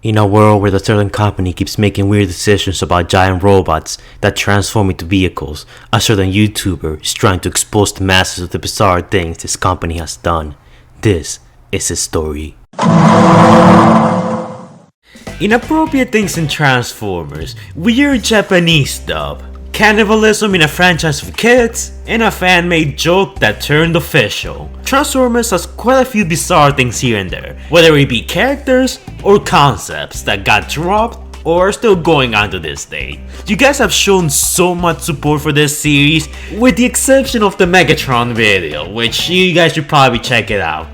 In a world where the certain company keeps making weird decisions about giant robots that transform into vehicles, a certain YouTuber is trying to expose the masses of the bizarre things this company has done. This is his story. Inappropriate things in Transformers, weird Japanese stuff, cannibalism in a franchise for kids, and a fan-made joke that turned official. Transformers has quite a few bizarre things here and there, whether it be characters or concepts that got dropped or are still going on to this day. You guys have shown so much support for this series, with the exception of the Megatron video, which you guys should probably check it out,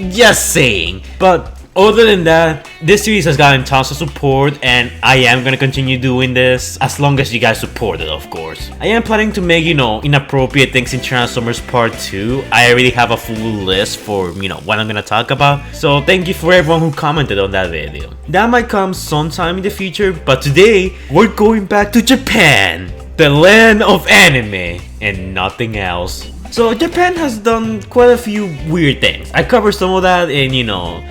just saying. But other than that, this series has gotten tons of support, and I am gonna continue doing this as long as you guys support it, of course. I am planning to make, inappropriate things in Transformers Part 2. I already have a full list for, what I'm gonna talk about. So thank you for everyone who commented on that video. That might come sometime in the future, but today, we're going back to Japan, the land of anime, and nothing else. So Japan has done quite a few weird things. I covered some of that in,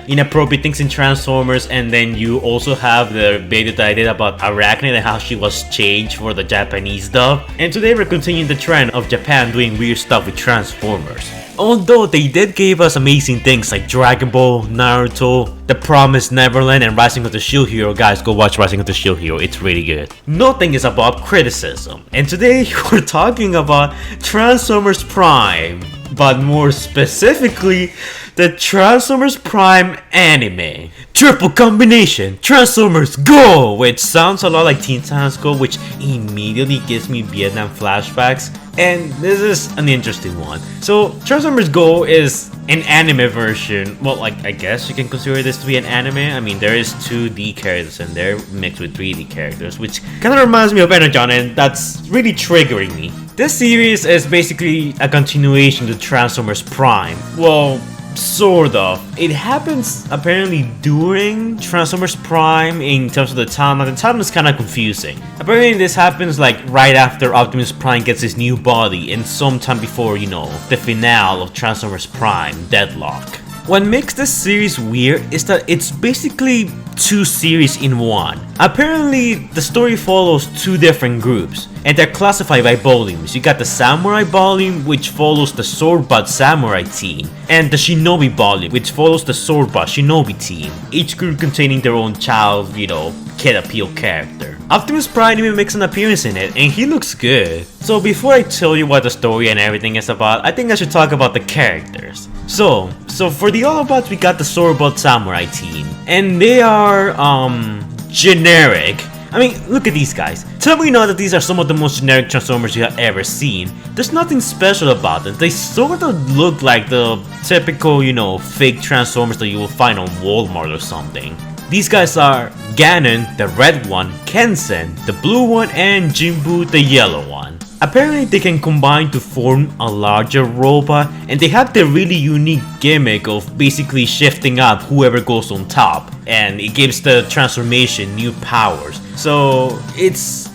inappropriate things in Transformers, and then you also have the video that I did about Arachnid and how she was changed for the Japanese dub. And today we're continuing the trend of Japan doing weird stuff with Transformers. Although they did give us amazing things like Dragon Ball, Naruto, The Promised Neverland, and Rising of the Shield Hero. Guys, go watch Rising of the Shield Hero, it's really good. Nothing is above criticism, and today we're talking about Transformers Prime, but more specifically, the Transformers Prime anime. Triple combination, Transformers Go! Which sounds a lot like Teen Titans Go, which immediately gives me Vietnam flashbacks. And this is an interesting one. So Transformers Go is an anime version. Well, I guess you can consider this to be an anime. I mean, there is 2D characters and they're mixed with 3D characters, which kind of reminds me of Energon, and that's really triggering me. This series is basically a continuation to Transformers Prime. Well, sort of. It happens apparently during Transformers Prime in terms of the timeline. The timeline is kind of confusing. Apparently this happens like right after Optimus Prime gets his new body and sometime before, the finale of Transformers Prime, Deadlock. What makes this series weird is that it's basically two series in one. Apparently, the story follows two different groups, and they're classified by volumes. You got the Samurai volume, which follows the Swordbutt Samurai team, and the Shinobi volume, which follows the Swordbutt Shinobi team. Each group containing their own child, kid appeal character. Optimus Prime even makes an appearance in it, and he looks good. So before I tell you what the story and everything is about, I think I should talk about the characters. So for the Autobots, we got the Swordbutt Samurai team, and they are generic. I mean, look at these guys. Tell me not that these are some of the most generic Transformers you have ever seen. There's nothing special about them. They sort of look like the typical, fake Transformers that you will find on Walmart or something. These guys are Ganon, the red one, Kensen, the blue one, and Jinbu, the yellow one. Apparently they can combine to form a larger robot, and they have the really unique gimmick of basically shifting up whoever goes on top, and it gives the transformation new powers. So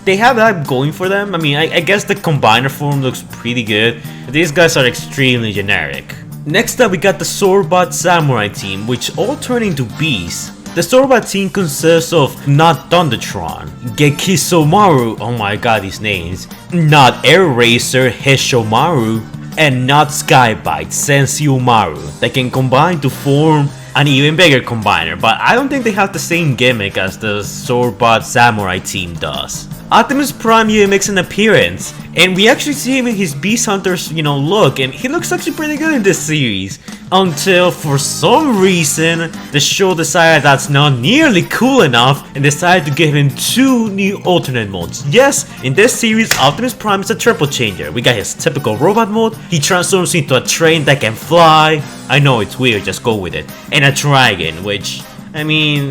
they have that going for them. I mean, I guess the combiner form looks pretty good, but these guys are extremely generic. Next up we got the Swordbutt Samurai team, which all turn into beasts. The Swordbutt team consists of not Thundertron, Gekisomaru, oh my god these names, not Air Racer Heshomaru, and not Skybite Sensiomaru. They can combine to form an even bigger combiner, but I don't think they have the same gimmick as the Swordbutt Samurai team does. Optimus Prime here makes an appearance, and we actually see him in his Beast Hunter's, look, and he looks actually pretty good in this series. Until, for some reason, the show decided that's not nearly cool enough and decided to give him two new alternate modes. Yes, in this series, Optimus Prime is a triple changer. We got his typical robot mode, he transforms into a train that can fly. I know it's weird, just go with it. And a dragon, which, I mean,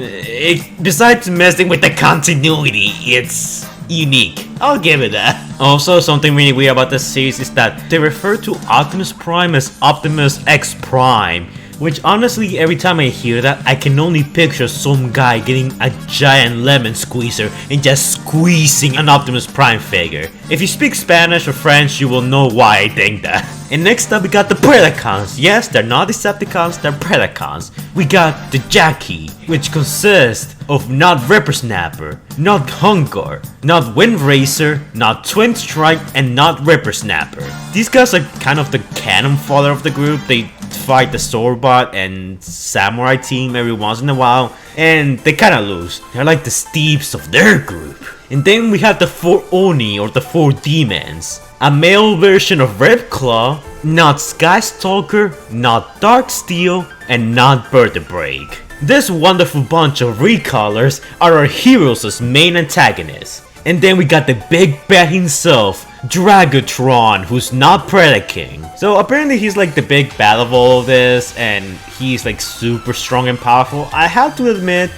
besides messing with the continuity, it's unique. I'll give it that. Also, something really weird about this series is that they refer to Optimus Prime as Optimus X Prime, Which honestly, every time I hear that, I can only picture some guy getting a giant lemon squeezer and just squeezing an Optimus Prime figure. If you speak Spanish or French, you will know why I think that. And next up we got the Predacons. Yes, they're not Decepticons, they're Predacons. We got the Jackie, which consists of not Rippersnapper, not Hungar, not Wind Racer, not Twin Strike, and not Rippersnapper. These guys are kind of the cannon fodder of the group. They fight the Swordbot and Samurai team every once in a while, and they kinda lose. They're like the Steves of their group. And then we have the 4 Oni, or the 4 Demons. A male version of Ripclaw, not Skystalker, not Darksteel, and not Vertebrake. This wonderful bunch of recolors are our heroes' main antagonists. And then we got the big bad himself, Dragatron, who's not Predaking. So apparently he's like the big bad of all of this, and he's like super strong and powerful. I have to admit,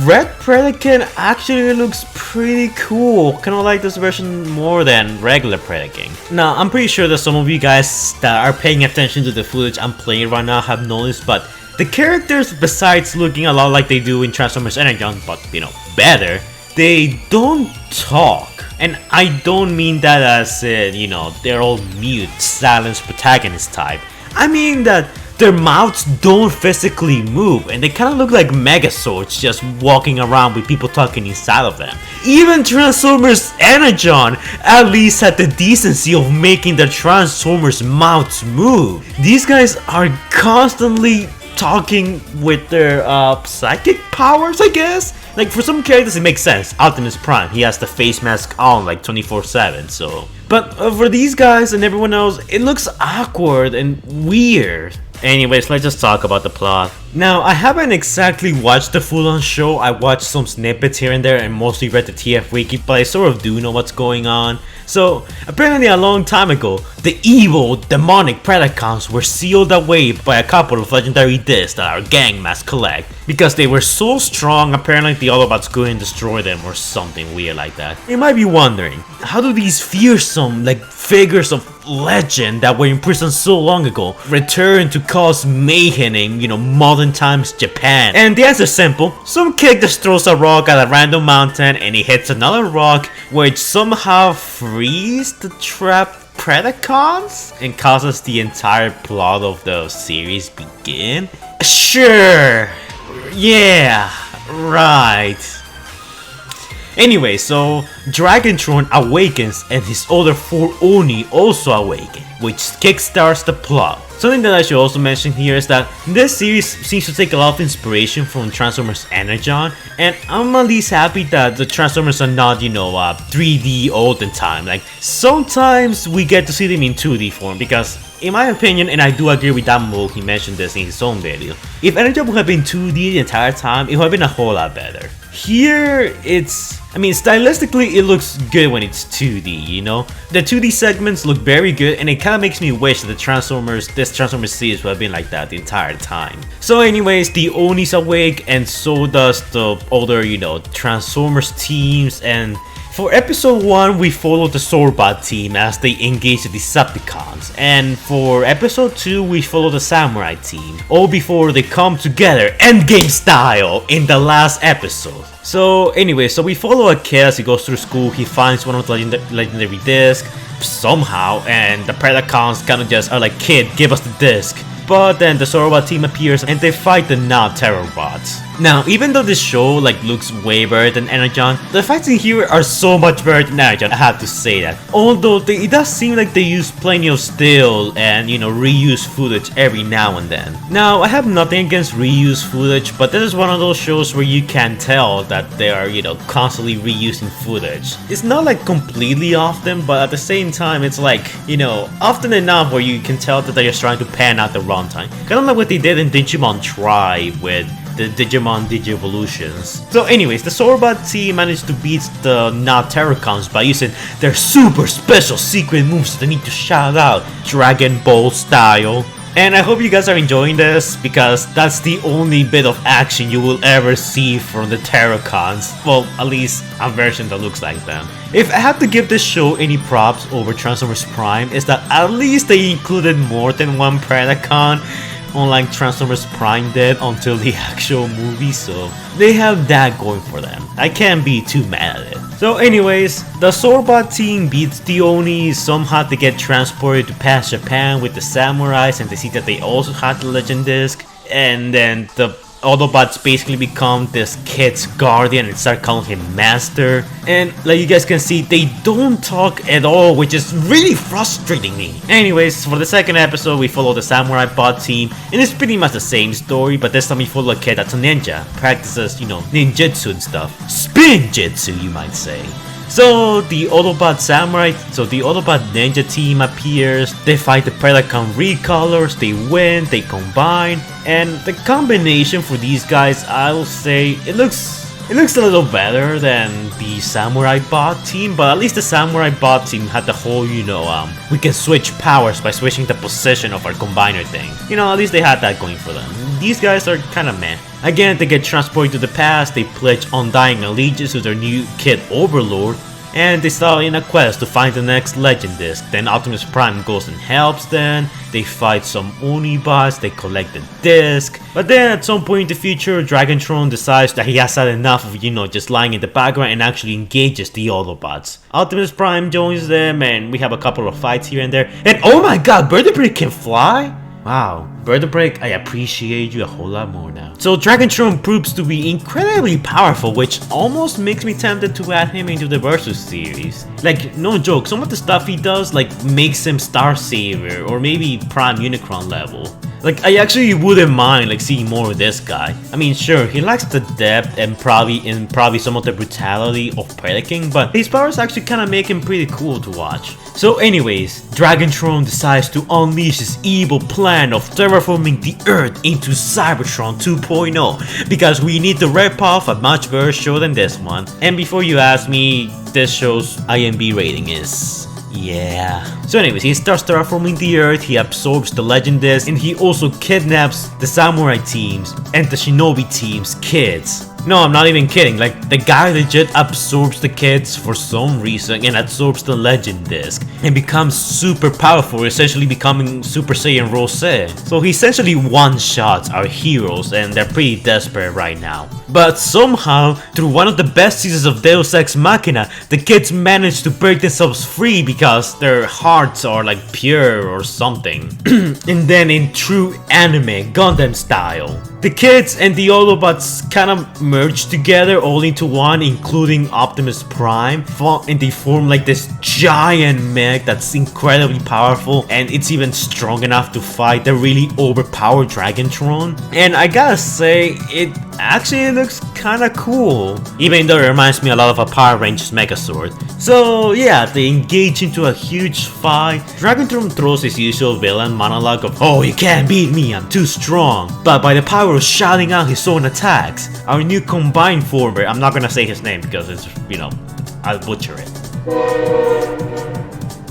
Red Predaking actually looks pretty cool. Kinda like this version more than regular Predaking. Now, I'm pretty sure that some of you guys that are paying attention to the footage I'm playing right now have noticed, but the characters, besides looking a lot like they do in Transformers Energon, but you know, better, they don't talk. And I don't mean that as in, you know, they're all mute, silenced protagonist type. I mean that their mouths don't physically move, and they kind of look like Megazords just walking around with people talking inside of them. Even Transformers Energon at least had the decency of making the Transformers mouths move. These guys are constantly talking with their psychic powers, I guess. Like, for some characters it makes sense. Optimus Prime, he has the face mask on like 24/7, so. But for these guys and everyone else, it looks awkward and weird. Anyways, let's just talk about the plot. Now, I haven't exactly watched the full-on show. I watched some snippets here and there and mostly read the TF Wiki, but I sort of do know what's going on. So, apparently a long time ago, the evil, demonic Predacons were sealed away by a couple of legendary discs that our gang must collect. Because they were so strong, apparently the Autobots couldn't destroy them or something weird like that. You might be wondering, how do these fearsome, like, figures of legend that were imprisoned so long ago return to cause mayhem in, you know, modern times Japan? And the answer's simple. Some kid just throws a rock at a random mountain and he hits another rock, which somehow frees the trapped Predacons and causes the entire plot of the series begin? Sure. Yeah, right. Anyway, so Dragatron awakens and his other 4 Oni also awaken, which kickstarts the plot. Something that I should also mention here is that this series seems to take a lot of inspiration from Transformers Energon, and I'm at least happy that the Transformers are not, you know, 3D all the time. Like, sometimes we get to see them in 2D form, because in my opinion, and I do agree with Dambo, he mentioned this in his own video, if Energon would have been 2D the entire time, it would have been a whole lot better. Here, I mean, stylistically, it looks good when it's 2D, you know? The 2D segments look very good, and it kind of makes me wish that this Transformers series would have been like that the entire time. So anyways, the Onis awake, and so does the other, you know, Transformers teams, and for episode 1, we follow the Swordbot team as they engage the Decepticons, and for episode 2, we follow the Samurai team, all before they come together, endgame style, in the last episode. So anyway, so we follow a kid as he goes through school. He finds one of the legendary discs somehow, and the Predacons kind of just are like, kid, give us the disc. But then the Swordbot team appears and they fight the Terrorbots. Now, even though this show like looks way better than Energon, the fights in here are so much better than Energon, I have to say that. Although it does seem like they use plenty of still and, you know, reuse footage every now and then. Now, I have nothing against reuse footage, but this is one of those shows where you can tell that they are, you know, constantly reusing footage. It's not like completely often, but at the same time, it's like, you know, often enough where you can tell that they're just trying to pan out the runtime. Kind of like what they did in Digimon Tribe with the Digimon Digivolutions. So anyways, the Swordbot team managed to beat the Terracons by using their super special secret moves that they need to shout out, Dragon Ball style. And I hope you guys are enjoying this, because that's the only bit of action you will ever see from the Terracons. Well, at least a version that looks like them. If I have to give this show any props over Transformers Prime, is that at least they included more than one Predacon. unlike Transformers Prime did until the actual movie, so they have that going for them. I can't be too mad at it. So anyways, the Sorbot team beats the Oni somehow to get transported to past Japan with the samurais, and they see that they also had the Legend Disc, and then the Autobots basically become this kid's guardian and start calling him Master. And like you guys can see, they don't talk at all, which is really frustrating me. Anyways, for the second episode, we follow the Samurai Bot team, and it's pretty much the same story, but this time we follow a kid that's a ninja, practices, you know, ninjutsu and stuff. Spin Jitsu, you might say. So the Autobot Ninja team appears, they fight the Predacon Recolors, they win, they combine, and the combination for these guys, I will say, it looks a little better than the Samurai Bot team, but at least the Samurai Bot team had the whole, you know, we can switch powers by switching the position of our combiner thing. You know, at least they had that going for them. These guys are kinda meh. Again, they get transported to the past, they pledge undying allegiance to their new kid Overlord, and they start in a quest to find the next Legend Disc. Then Optimus Prime goes and helps them, they fight some Oni bots, they collect the disc, but then at some point in the future, Dragontron decides that he has had enough of, you know, just lying in the background and actually engages the Autobots. Optimus Prime joins them, and we have a couple of fights here and there, and oh my god, Vertebrae can fly? Wow, Vertebrae, I appreciate you a whole lot more now. So Dragontron proves to be incredibly powerful, which almost makes me tempted to add him into the Versus series. Like, no joke, some of the stuff he does like makes him Star Savior or maybe Prime Unicron level. Like, I actually wouldn't mind like seeing more of this guy. I mean, sure, he lacks the depth and probably some of the brutality of Predaking, but his powers actually kind of make him pretty cool to watch. So anyways, Dragontron decides to unleash his evil plan of terraforming the Earth into Cybertron 2.0 because we need to rip off a much better show than this one. And before you ask me, this show's IMDb rating is... yeah. So anyways, he starts terraforming the Earth, he absorbs the Legend Disc, and he also kidnaps the Samurai teams and the Shinobi team's kids. No, I'm not even kidding, like the guy legit absorbs the kids for some reason and absorbs the Legend Disc and becomes super powerful, essentially becoming Super Saiyan Rose. So he essentially one-shots our heroes and they're pretty desperate right now. But somehow, through one of the best seasons of Deus Ex Machina, the kids manage to break themselves free because their hearts are like pure or something. And then in true anime Gundam style, the kids and the Autobots kind of merge together all into one, including Optimus Prime, and they form like this giant mech that's incredibly powerful, and it's even strong enough to fight the really overpowered Dragontron. And I gotta say, it actually looks kinda cool, even though it reminds me a lot of a Power Rangers Megazord. So yeah, they engage into a huge fight. Dragontron throws his usual villain monologue of, "Oh, you can't beat me, I'm too strong," but by the power of shouting out his own attacks, our new combined former, I'm not gonna say his name because it's, you know, I'll butcher it.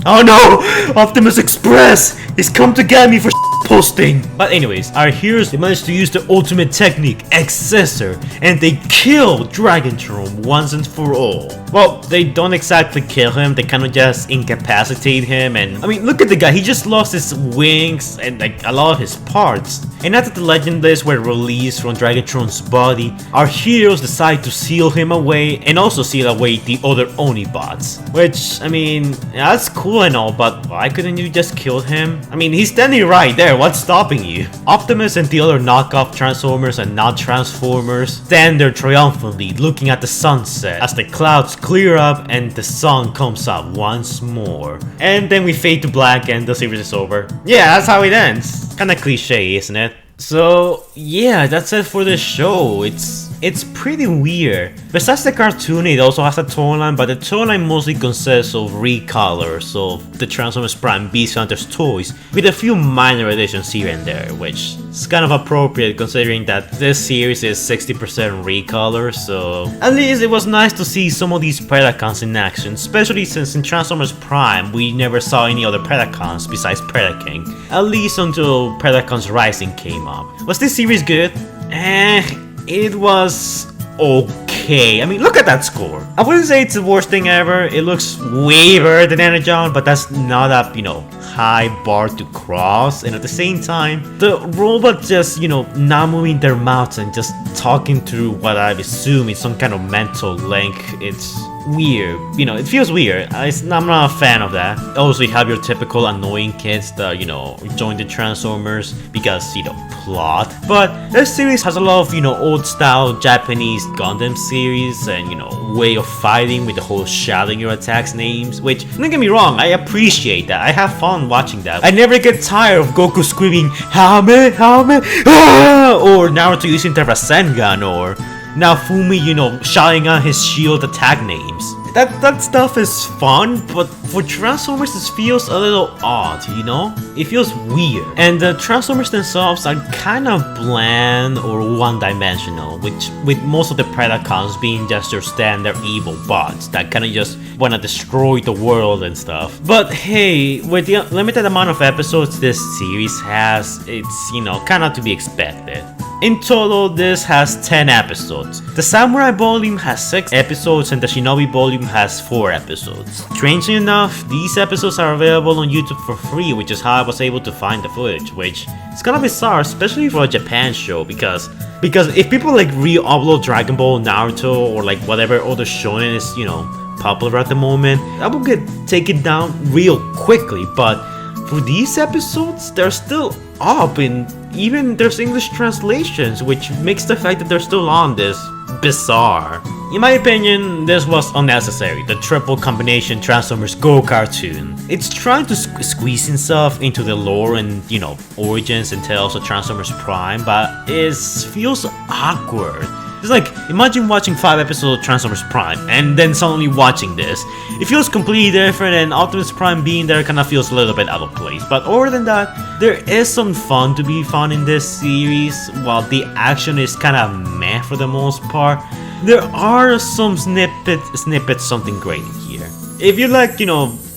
Oh no! Optimus Express! He's come to get me for posting! But anyways, our heroes, they managed to use the ultimate technique, Excessor, and they kill Dragontron once and for all. Well, they don't exactly kill him, they kind of just incapacitate him, and I mean, look at the guy, he just lost his wings and like a lot of his parts. And after the Legend Discs were released from Dragontron's body, our heroes decide to seal him away and also seal away the other Oni bots. Which, I mean, that's cool and all, but why couldn't you just kill him? I mean, he's standing right there, what's stopping you? Optimus and the other knockoff Transformers and not Transformers stand there triumphantly looking at the sunset as the clouds clear up and the sun comes up once more. And then we fade to black and the series is over. Yeah, that's how it ends. Kinda cliche, isn't it? So yeah, that's it for this show. It's pretty weird. Besides the cartoon, it also has a tone line, but the tone line mostly consists of recolors of the Transformers Prime Beast Hunters toys, with a few minor additions here and there, which is kind of appropriate considering that this series is 60% recolor, so at least it was nice to see some of these Predacons in action, especially since in Transformers Prime we never saw any other Predacons besides Predaking, at least until Predacons Rising came up. Was this series good? It was okay. okay. I mean, look at that score. I wouldn't say it's the worst thing ever. It looks way better than Energon, but that's not a, high bar to cross. And at the same time, the robot just, not moving their mouths and just talking through what I assume is some kind of mental link. It's weird. It feels weird. I'm not a fan of that. Also, you have your typical annoying kids that, join the Transformers because, plot. But this series has a lot of, old style Japanese Gundam series and, way of fighting with the whole shouting your attacks names, which, don't get me wrong, I appreciate that. I have fun watching that. I never get tired of Goku screaming, Hame, Hame, ah! Or Naruto using the Rasengan, or now Fumi, shouting out his shield attack names. That stuff is fun, but for Transformers it feels a little odd, It feels weird. And the Transformers themselves are kind of bland or one-dimensional, which with most of the Predacons being just your standard evil bots that kind of just want to destroy the world and stuff. But hey, with the limited amount of episodes this series has, it's, kind of to be expected. In total, this has 10 episodes. The Samurai volume has 6 episodes and the Shinobi volume has 4 episodes. Strangely enough, these episodes are available on YouTube for free, which is how I was able to find the footage, which is kinda bizarre, especially for a Japan show, because if people re-upload Dragon Ball, Naruto, or whatever other shonen is, popular at the moment, I will get taken down real quickly, but for these episodes, they're still up, and even there's English translations, which makes the fact that they're still on this bizarre. In my opinion, this was unnecessary, the triple combination Transformers Go cartoon. It's trying to squeeze itself into the lore and, origins and tales of Transformers Prime, but it feels awkward. It's like, imagine watching 5 episodes of Transformers Prime and then suddenly watching this. It feels completely different, and Optimus Prime being there kinda feels a little bit out of place. But other than that, there is some fun to be found in this series. While the action is kinda meh for the most part, there are some snippets something great in here. If you like,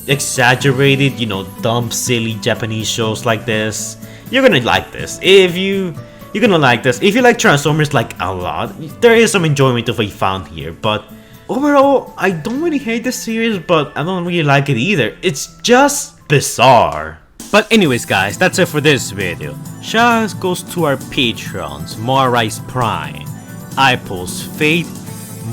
exaggerated, dumb, silly Japanese shows like this, you're gonna like this. You're gonna like this. If you like Transformers a lot, there is some enjoyment to be found here, but overall, I don't really hate this series, but I don't really like it either. It's just bizarre. But anyways guys, that's it for this video. Shout goes to our patrons, Moirice Prime, Ipos Fate,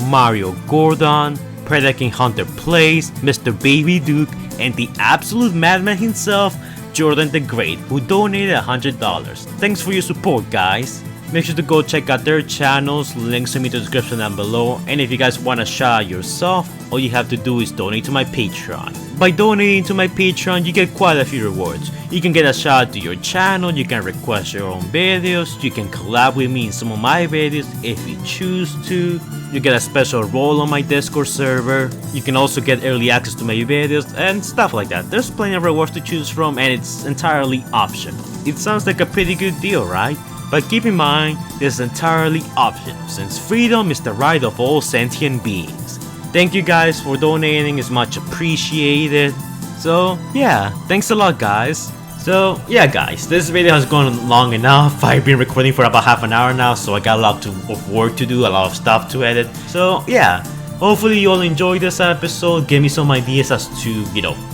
Mario Gordon, Predaking Hunter Plays, Mr. Baby Duke, and the absolute madman himself, Jordan the Great, who donated $100. Thanks for your support, guys. Make sure to go check out their channels, links in the description down below, and if you guys want to shout out yourself, all you have to do is donate to my Patreon. By donating to my Patreon, you get quite a few rewards. You can get a shout out to your channel, you can request your own videos, you can collab with me in some of my videos if you choose to. You get a special role on my Discord server. You can also get early access to my videos and stuff like that. There's plenty of rewards to choose from, and it's entirely optional. It sounds like a pretty good deal, right? But keep in mind, this is entirely optional, since freedom is the right of all sentient beings. Thank you guys for donating, it's much appreciated. So yeah, thanks a lot guys. So yeah guys, this video has gone long enough. I've been recording for about half an hour now, so I got a lot of work to do, a lot of stuff to edit. So yeah, hopefully you all enjoyed this episode. Give me some ideas as to,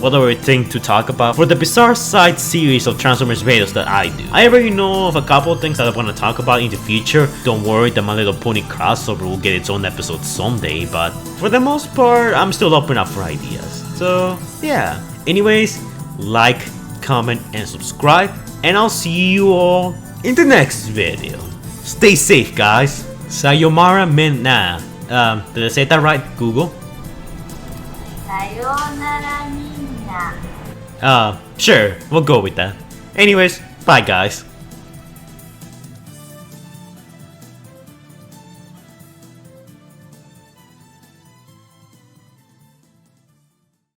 what I would think to talk about for the Bizarre Side series of Transformers videos that I do. I already know of a couple of things that I want to talk about in the future. Don't worry, the My Little Pony crossover will get its own episode someday, but for the most part, I'm still open up for ideas. So yeah, anyways, like, comment, and subscribe, and I'll see you all in the next video. Stay safe guys. Sayonara minna. Did I say that right, Google? Sayonara minna. Sure, we'll go with that. Anyways, bye guys.